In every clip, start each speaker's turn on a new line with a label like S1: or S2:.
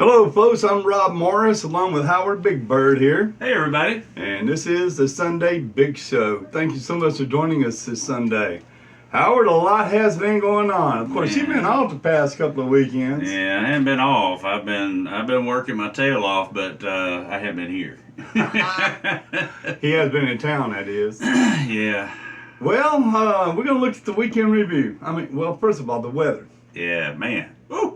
S1: Hello, folks. I'm Rob Morris, along with Howard Big Bird here,
S2: Hey, everybody.
S1: and this is the Sunday Big Show. Thank you so much for joining us this Sunday. Howard, a lot has been going on. Of course, you've been off the past couple of weekends.
S2: Yeah, I haven't been off. I've been working my tail off, but I haven't been here.
S1: He has been in town, that is.
S2: Yeah.
S1: Well, we're going to look at the weekend review. First of all, the weather.
S2: Yeah, man.
S1: Ooh.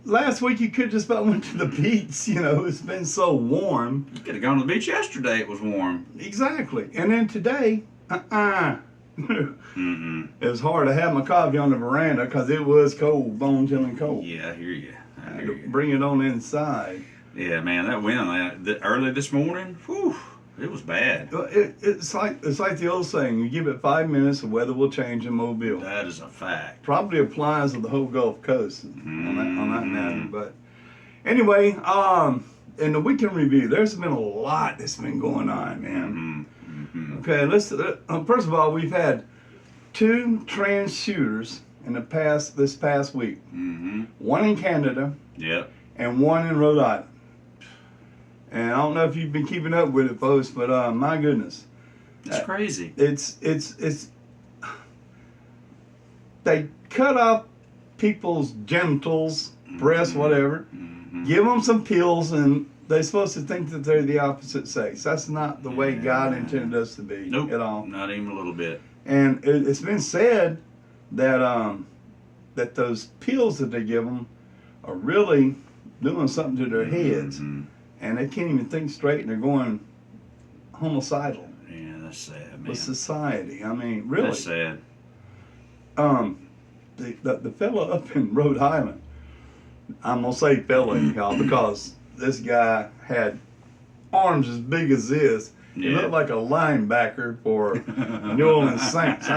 S1: Last week you could just about went to the beach. It's been so warm.
S2: You could have gone to the beach yesterday. It was warm.
S1: Exactly. And then today,
S2: Mm-mm.
S1: it was hard to have my coffee on the veranda because it was cold, bone chilling cold.
S2: Yeah, I hear you.
S1: I had to bring it on inside.
S2: Yeah, man, that wind early this morning, whew, it was bad.
S1: It's like the old saying: you give it 5 minutes, the weather will change in Mobile.
S2: That is a fact.
S1: Probably applies to the whole Gulf Coast on that matter.
S2: Mm-hmm.
S1: But anyway, in the weekend review, there's been a lot that's been going on, man.
S2: Mm-hmm.
S1: Okay, let's. First of all, we've had 2 trans shooters in this past week.
S2: Mm-hmm.
S1: One in Canada
S2: Yep.
S1: and one in Rhode Island. And I don't know if you've been keeping up with it, folks, but my goodness,
S2: It's crazy.
S1: it's they cut off people's genitals, breasts, whatever, give them some pills, and they're supposed to think that they're the opposite sex. That's not the way God intended us to be at all.
S2: Not even a little bit.
S1: And it's been said that that those pills that they give them are really doing something to their heads, and they can't even think straight, and they're going homicidal
S2: Yeah, that's sad, man.
S1: with society. Really.
S2: That's sad.
S1: The fellow up in Rhode Island, I'm gonna say fellow, y'all, because this guy had arms as big as this. He looked like a linebacker for New Orleans Saints.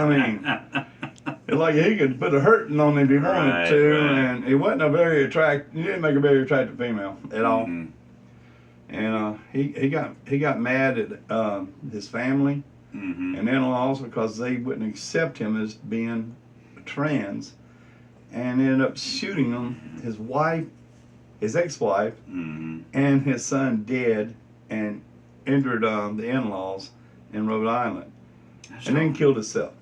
S1: It's like he could put a hurting on him if he wanted to, and he wasn't he didn't make a very attractive female at all. And he got mad at his family and in-laws because they wouldn't accept him as being trans, and ended up shooting him, his wife, his ex-wife, and his son dead, and injured the in-laws in Rhode Island, and then killed himself.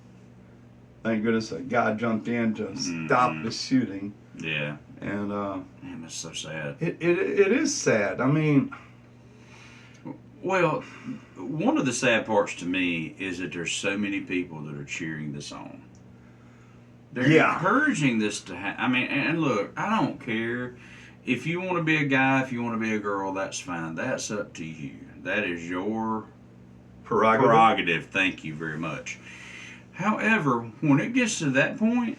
S1: Thank goodness God jumped in to stop the shooting.
S2: Yeah.
S1: And
S2: Man, that's so sad.
S1: it is sad.
S2: Well, one of the sad parts to me is that there's so many people that are cheering this on. They're encouraging this to happen. And look, I don't care if you want to be a guy, if you want to be a girl, that's fine. That's up to you. That is your prerogative. Thank you very much. However, when it gets to that point,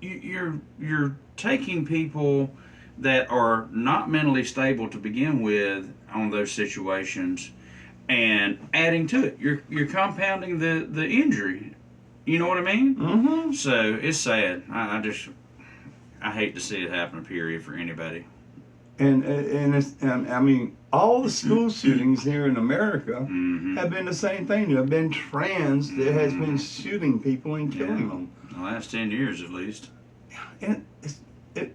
S2: you're taking people that are not mentally stable to begin with on those situations and adding to it. You're compounding the injury. You know what I mean?
S1: Mm-hmm.
S2: So it's sad. I hate to see it happen. Period, for anybody.
S1: And all the school shootings here in America have been the same thing. There have been trans that has been shooting people and killing them.
S2: The last 10 years, at least.
S1: And the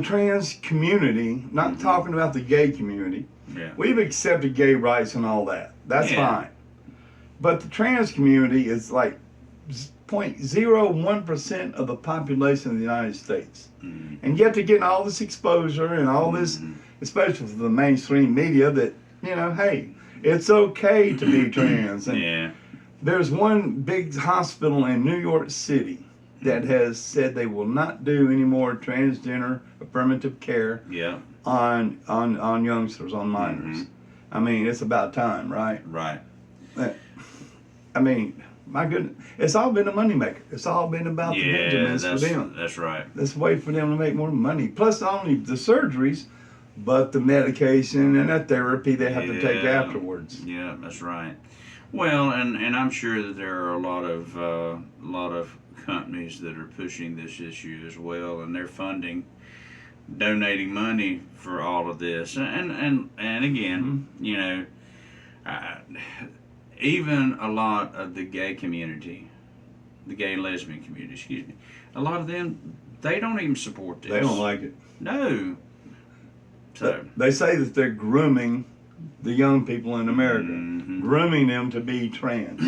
S1: trans community, not talking about the gay community, we've accepted gay rights and all that. That's fine. But the trans community is like 0.01% of the population of the United States. And yet they're getting all this exposure and all this, especially from the mainstream media, that, hey, it's okay to be trans. And there's one big hospital in New York City that has said they will not do any more transgender affirmative care on youngsters, on minors. It's about time, right?
S2: Right.
S1: My goodness, it's all been a moneymaker. It's all been about the Benjamins for them.
S2: That's right.
S1: Let's wait for them to make more money. Plus, not only the surgeries, but the medication and the therapy they have to take afterwards.
S2: Yeah, that's right. Well, and I'm sure that there are a lot of companies that are pushing this issue as well, and they're donating money for all of this. And again, even a lot of the gay community, the gay and lesbian community, a lot of them They don't even support this.
S1: They don't like it.
S2: No. So
S1: They say that they're grooming the young people in America, grooming them to be trans.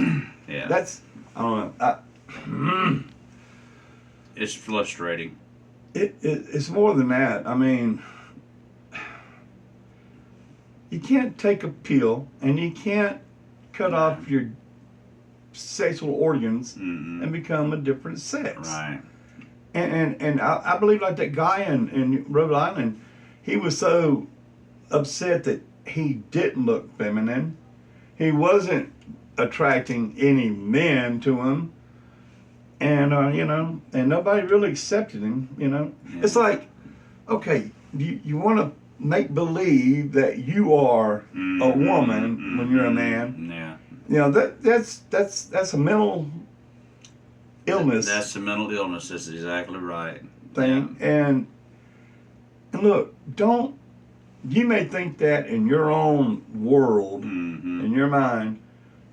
S2: yeah,
S1: That's, I don't know.
S2: it's frustrating.
S1: It's more than that. I mean, you can't take a pill and you can't cut off your sexual organs and become a different sex.
S2: Right.
S1: And I believe like that guy in Rhode Island, he was so upset that he didn't look feminine. He wasn't attracting any men to him. And, you know, and nobody really accepted him, you know.
S2: Yeah.
S1: It's like, okay, you want to make believe that you are a woman when you're a man.
S2: Yeah.
S1: You know, that's a mental illness
S2: That's a mental illness. That's exactly right.
S1: thing. And look, you may think that in your own world, in your mind,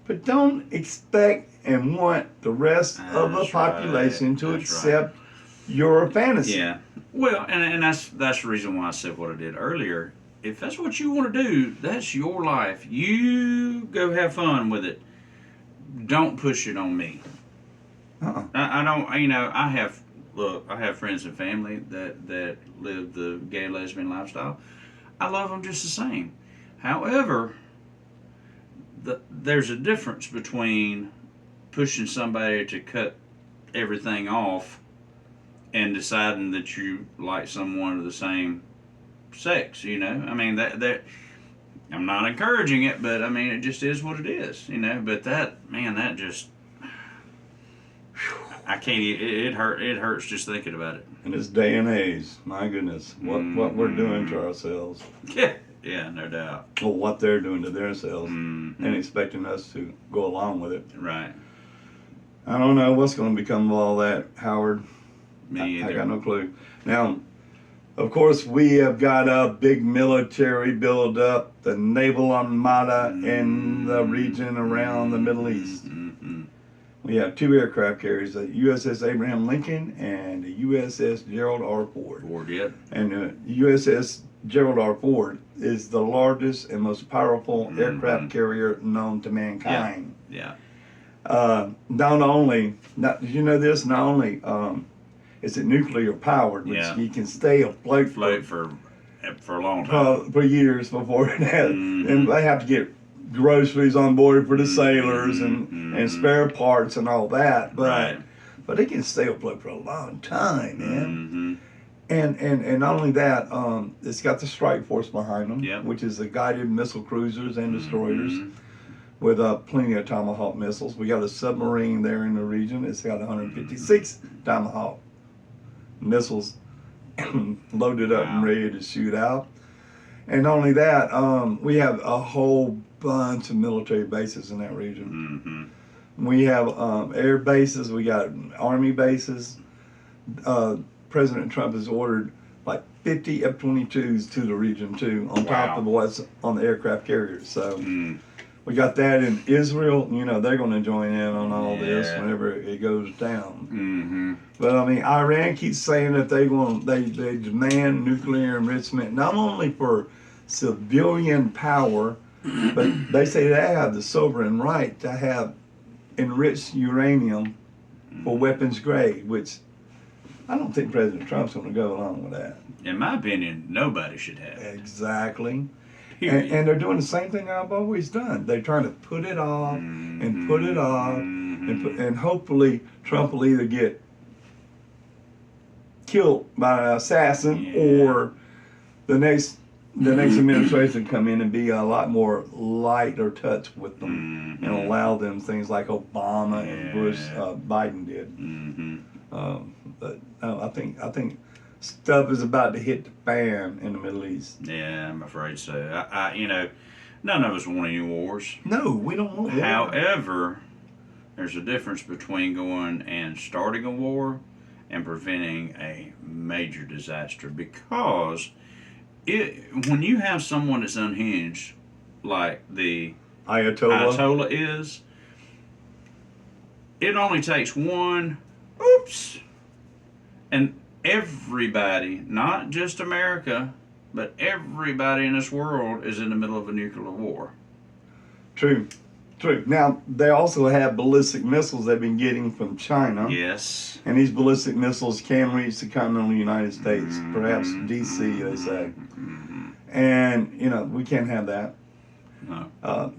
S1: but don't expect and want the rest of the
S2: That's
S1: population
S2: right.
S1: to
S2: That's
S1: accept your fantasy.
S2: Yeah. Well, and that's the reason why I said what I did earlier. If that's what you want to do, that's your life. You go have fun with it. Don't push it on me. I don't. You know, I have friends and family that live the gay lesbian lifestyle. I love them just the same. However, there's a difference between pushing somebody to cut everything off and deciding that you like someone of the same sex. You know, I mean that. I'm not encouraging it, but I mean it just is what it is. You know, but that just. I can't. It hurts just thinking about it.
S1: In this day and age, my goodness, what we're doing to ourselves.
S2: Yeah, no doubt.
S1: Or what they're doing to themselves, and expecting us to go along with it.
S2: Right.
S1: I don't know what's going to become of all that, Howard.
S2: Me either.
S1: I got no clue. Now, of course, we have got a big military build up, the naval armada in the region around the Middle East. We have 2 aircraft carriers, the USS Abraham Lincoln and the USS Gerald R. Ford.
S2: Yep.
S1: And the USS Gerald R. Ford is the largest and most powerful aircraft carrier known to mankind.
S2: Yeah.
S1: Did you know this? Not only is it nuclear powered, which you can stay afloat
S2: for a long time.
S1: For years before it has, and they have to get groceries on board for the sailors and spare parts and all that, but they can stay afloat for a long time, man. And not only that, it's got the strike force behind them, which is the guided missile cruisers and destroyers with plenty of Tomahawk missiles. We got a submarine there in the region. It's got 156 Tomahawk missiles loaded up and ready to shoot out. And not only that, we have a whole bunch of military bases in that region. We have air bases. We got army bases. President Trump has ordered like 50 F-22s to the region too, on top of what's on the aircraft carriers. So we got that in Israel. You know, they're going to join in on all this whenever it goes down. But I mean, Iran keeps saying that they demand nuclear enrichment, not only for civilian power, but they say they have the sovereign right to have enriched uranium for weapons grade, which I don't think President Trump's going to go along with that.
S2: In my opinion, nobody should have.
S1: Exactly. And they're doing the same thing I've always done. They're trying to put it off and put it off, and hopefully Trump will either get killed by an assassin or the next administration come in and be a lot more light or touch with them and allow them things like Obama and Bush, Biden did. But no, I think stuff is about to hit the fan in the Middle East.
S2: Yeah, I'm afraid so. I you know, none of us want any wars.
S1: No, we don't want war.
S2: However, there's a difference between going and starting a war and preventing a major disaster, because when you have someone that's unhinged, like the Ayatollah is, it only takes one oops, and everybody, not just America, but everybody in this world is in the middle of a nuclear war.
S1: True. True. Now, they also have ballistic missiles they've been getting from China.
S2: Yes.
S1: And these ballistic missiles can reach the continental United States, perhaps D.C., they say. And, you know, we can't have that.
S2: No.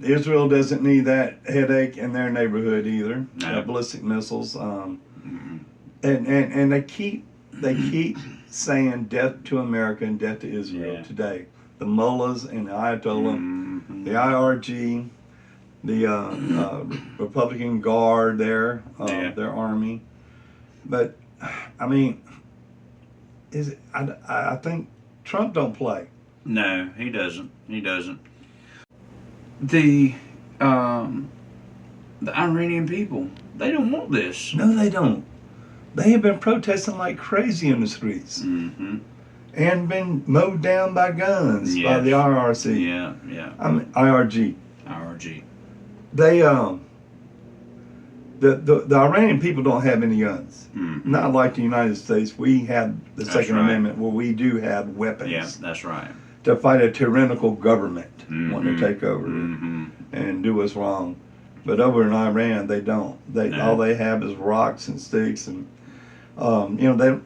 S1: Israel doesn't need that headache in their neighborhood either.
S2: No.
S1: Ballistic missiles. And they keep saying death to America and death to Israel today. The mullahs and the Ayatollah, the IRG, the Republican Guard there, their army. But I mean, I think Trump don't play.
S2: No, he doesn't. He doesn't. The Iranian people, they don't want this.
S1: No, they don't. They have been protesting like crazy in the streets. And been mowed down by guns by the IRC.
S2: Yeah.
S1: I mean, IRG.
S2: IRG.
S1: They the Iranian people don't have any guns. Not like the United States. We have the Second Amendment where we do have weapons.
S2: Yeah, that's right.
S1: To fight a tyrannical government wanting to take over and do what's wrong. But over in Iran, they don't. All they have is rocks and sticks, and you know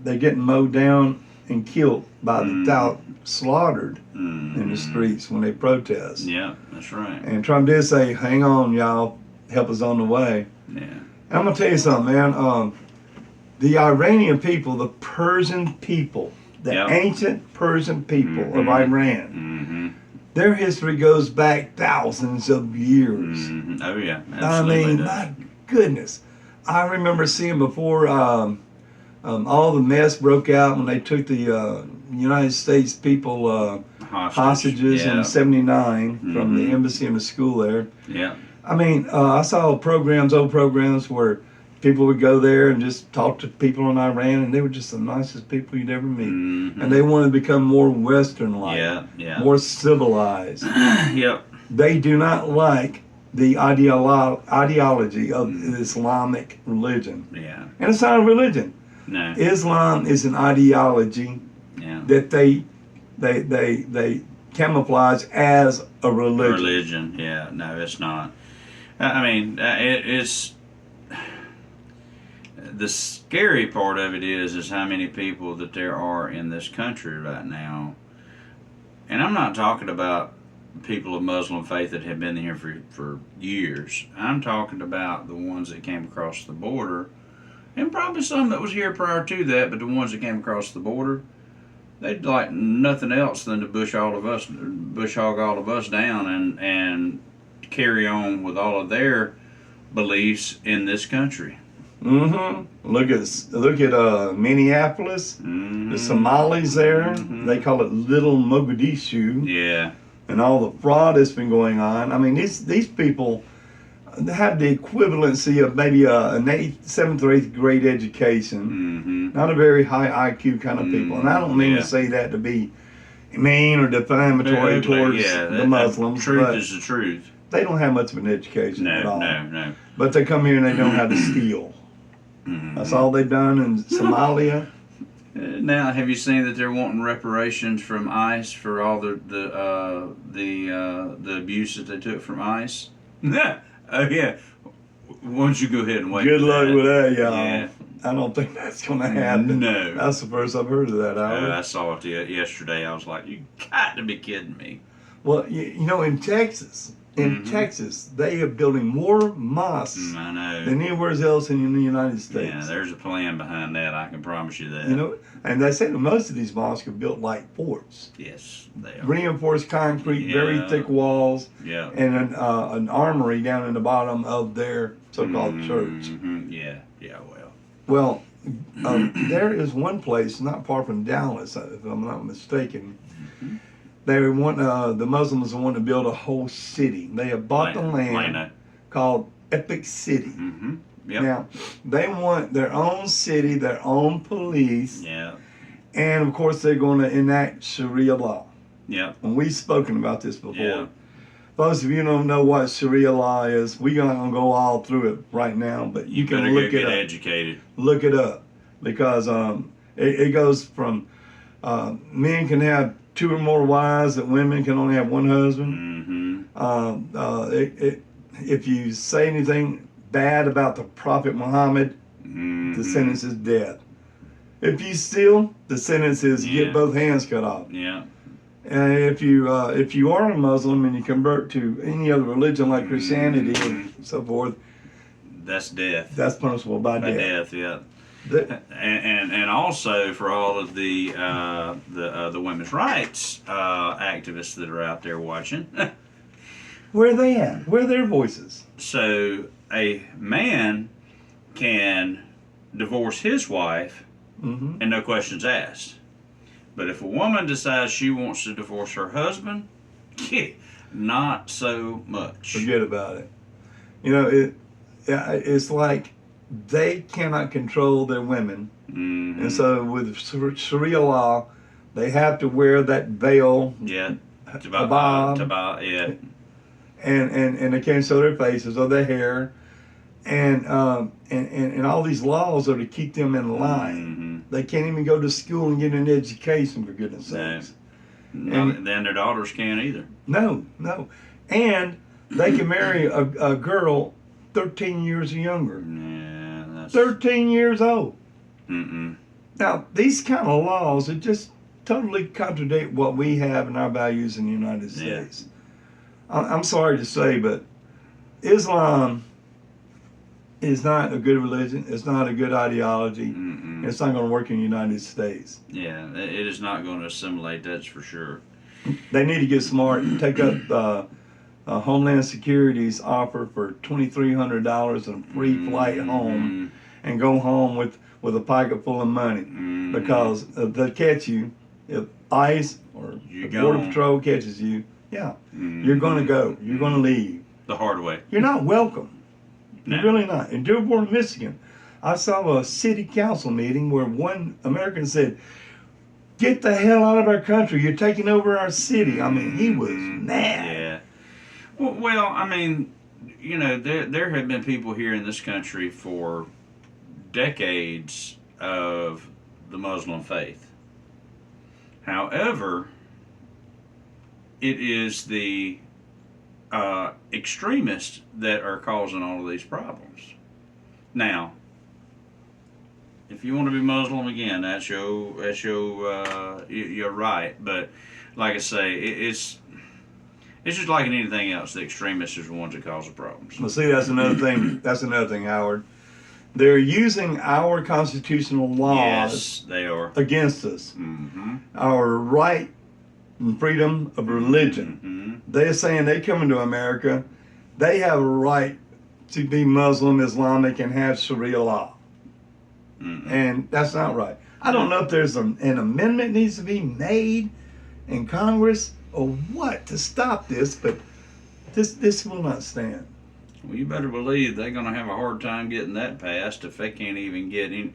S1: they're getting mowed down and killed by the thousands, slaughtered in the streets when they protest.
S2: Yeah, that's right.
S1: And Trump did say, "Hang on, y'all, help is on the way."
S2: Yeah.
S1: And I'm gonna tell you something, man. The Iranian people, the Persian people, the ancient Persian people of Iran, their history goes back thousands of years.
S2: Oh yeah, absolutely.
S1: I mean, my goodness, I remember seeing before all the mess broke out when they took the United States people hostages in '79 from the embassy and the school there.
S2: Yeah.
S1: I mean, I saw old programs where people would go there and just talk to people in Iran, and they were just the nicest people you'd ever meet. And they wanted to become more Western-like, more civilized. They do not like the ideology of the Islamic religion.
S2: Yeah.
S1: And it's not a religion.
S2: No.
S1: Islam is an ideology that they camouflage as a religion.
S2: Yeah. No, it's not. I mean, it's the scary part of it is how many people that there are in this country right now. And I'm not talking about people of Muslim faith that have been here for years. I'm talking about the ones that came across the border, and probably some that was here prior to that, but the ones that came across the border, they'd like nothing else than to bush hog all of us down and carry on with all of their beliefs in this country.
S1: Look at Minneapolis, the Somalis there. They call it Little Mogadishu.
S2: Yeah.
S1: And all the fraud that's been going on. I mean, these people have the equivalency of maybe an 7th or 8th grade education. Not a very high IQ kind of people. And I don't mean to say that to be mean or defamatory towards the Muslims.
S2: Truth is the truth.
S1: They don't have much of an education at all.
S2: No.
S1: But they come here and they know how to steal. That's all they've done in Somalia.
S2: Now, have you seen that they're wanting reparations from ICE for all the abuse that they took from ICE? Oh yeah. Why don't you go ahead and wait?
S1: Good luck with that, y'all.
S2: Yeah.
S1: I don't think that's going to happen.
S2: No.
S1: That's the first I've heard of that.
S2: I saw it yesterday. I was like, you got to be kidding me.
S1: Well, you know, in Texas, they are building more mosques
S2: I know.
S1: than anywhere else in the United States.
S2: Yeah, there's a plan behind that. I can promise you that.
S1: You know, and they say that most of these mosques are built like forts.
S2: Yes, they are.
S1: Reinforced concrete, very thick walls,
S2: yeah,
S1: and an armory down in the bottom of their so-called church.
S2: Yeah,
S1: Well, there is one place not far from Dallas, if I'm not mistaken. They want the Muslims want to build a whole city. They have bought the land called Epic City. Now they want their own city, their own police, and of course they're going to enact Sharia law. And we've spoken about this before. Those of you don't know what Sharia law is, we're not going to go all through it right now, but you can look it up.
S2: Educated.
S1: Look it up, because It goes from men can have 2 or more wives, that women can only have 1 husband. If you say anything bad about the Prophet Muhammad, the sentence is death. If you steal, the sentence is get both hands cut off.
S2: Yeah.
S1: And if you are a Muslim and you convert to any other religion like Christianity and so forth,
S2: that's death.
S1: That's punishable by death.
S2: Death, yeah. And also for all of the women's rights activists that are out there watching.
S1: Where are they at? Where are their voices?
S2: So a man can divorce his wife and no questions asked. But if a woman decides she wants to divorce her husband, not so much.
S1: Forget about it. You know, it's like they cannot control their women. And so with Sharia law, they have to wear that veil.
S2: Yeah.
S1: Tabab.
S2: Yeah.
S1: And they can't show their faces or their hair. And all these laws are to keep them in line. They can't even go to school and get an education, for goodness sakes.
S2: And then their daughters can't either.
S1: No. And they can marry a girl 13 years or younger.
S2: Yeah, that's
S1: 13 years old.
S2: Mm-mm.
S1: Now, these kind of laws, it just totally contradict what we have in our values in the United States. I'm sorry to say, but Islam is not a good religion. It's not a good ideology. It's not going to work in the United States.
S2: Yeah, it is not going to assimilate, that's for sure.
S1: They need to get smart and take up Homeland Security's offer for $2,300 and a free flight home and go home with a pocket full of money. Because they'll catch you. If ICE or the Border Patrol catches you, you're going to go. You're going to leave.
S2: The hard way.
S1: You're not welcome. You're really not. In Dearborn, Michigan, I saw a city council meeting where one American said, "Get the hell out of our country. You're taking over our city." I mean, he was mad.
S2: Yeah. Well, I mean, you know, there have been people here in this country for decades of the Muslim faith. However, it is the extremists that are causing all of these problems. Now, if you want to be Muslim again, that's you're right. But like I say, it's just like in anything else. The extremists are the ones that cause the problems.
S1: Well, see, that's another thing. That's another thing, Howard. They're using our constitutional laws.
S2: Yes, they are
S1: against us. Our right and freedom of religion. They're saying they come into America, they have a right to be Muslim, Islamic, and have Sharia law. And that's not right. I don't know if there's an amendment needs to be made in Congress or what to stop this, but this will not stand.
S2: Well, you better believe they're going to have a hard time getting that passed if they can't even get in.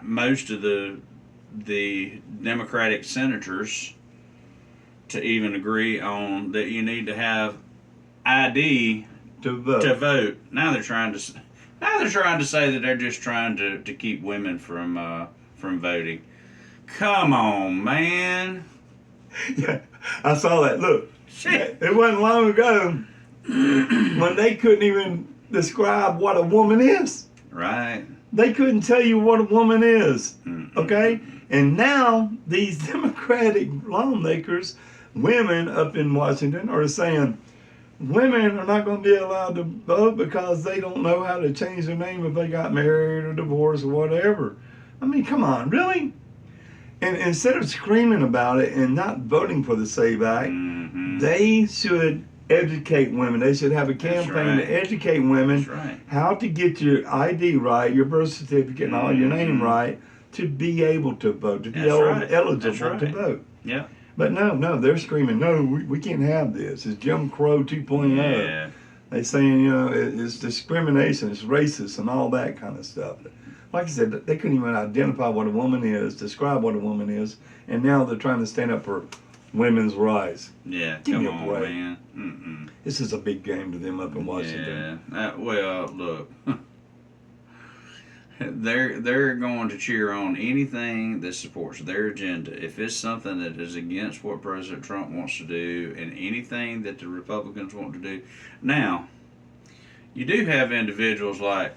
S2: Most of the Democratic senators to even agree on that you need to have ID
S1: to vote.
S2: Now they're trying to say that they're just trying to keep women from voting. Come on, man.
S1: Yeah, I saw that. Look, it wasn't long ago when they couldn't even describe what a woman is.
S2: Right.
S1: They couldn't tell you what a woman is. Okay? And now these Democratic lawmakers, women up in Washington, are saying women are not going to be allowed to vote because they don't know how to change their name if they got married or divorced or whatever. I mean, come on, really? And instead of screaming about it and not voting for the SAVE Act, they should educate women. They should have a campaign to educate women how to get your ID right, your birth certificate, and all your name right to be able to vote, to be eligible to vote.
S2: Yeah.
S1: But no, they're screaming, no, we can't have this. It's Jim Crow 2.0.
S2: Yeah.
S1: They're saying, you know, it's discrimination, it's racist, and all that kind of stuff. Like I said, they couldn't even identify what a woman is, describe what a woman is, and now they're trying to stand up for women's rights.
S2: Yeah,
S1: Give me a
S2: come on,
S1: break.
S2: man.
S1: This is a big game to them up in Washington.
S2: Yeah. Well, look. they're going to cheer on anything that supports their agenda. If it's something that is against what President Trump wants to do and anything that the Republicans want to do. Now, you do have individuals like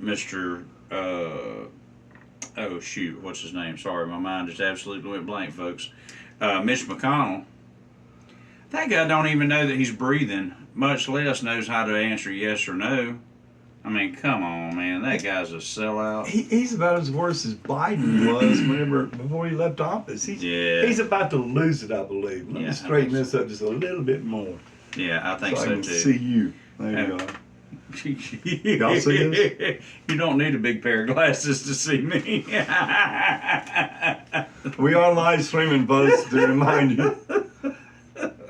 S2: Mr. Oh shoot, what's his name? Sorry, my mind just absolutely went blank, folks. Mitch McConnell. That guy don't even know that he's breathing, much less knows how to answer yes or no. I mean, come on, man. That guy's a sellout.
S1: He's about as worse as Biden was before he left office. He's about to lose it, I believe. Let me straighten this up just a little bit more.
S2: Yeah, I think so,
S1: I can
S2: too.
S1: see you. There you go. Y'all see this?
S2: You don't need a big pair of glasses to see me.
S1: We are live streaming, folks, to remind you.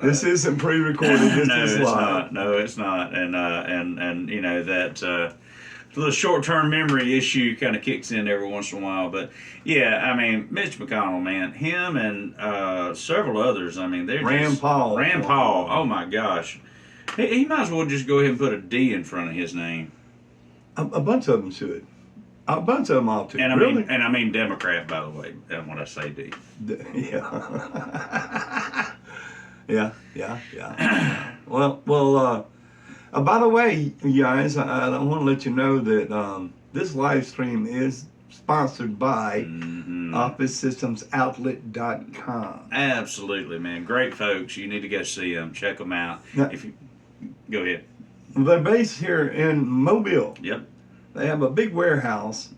S1: This isn't pre-recorded. This is live.
S2: Not. No, it's not. And you know that little short-term memory issue kind of kicks in every once in a while. But yeah, I mean, Mitch McConnell, man, him and several others. I mean, they're
S1: Rand Paul.
S2: Rand Paul. Oh my gosh, he might as well just go ahead and put a D in front of his name.
S1: A bunch of them should. A bunch of them ought to.
S2: And
S1: really?
S2: I mean Democrat, by the way. When I say D.
S1: Yeah. Yeah. Well. By the way, you guys, I want to let you know that this live stream is sponsored by OfficeSystemsOutlet.com.
S2: Absolutely, man. Great folks. You need to go see them. Check them out.
S1: Now,
S2: Go ahead.
S1: They're based here in Mobile.
S2: Yep.
S1: They have a big warehouse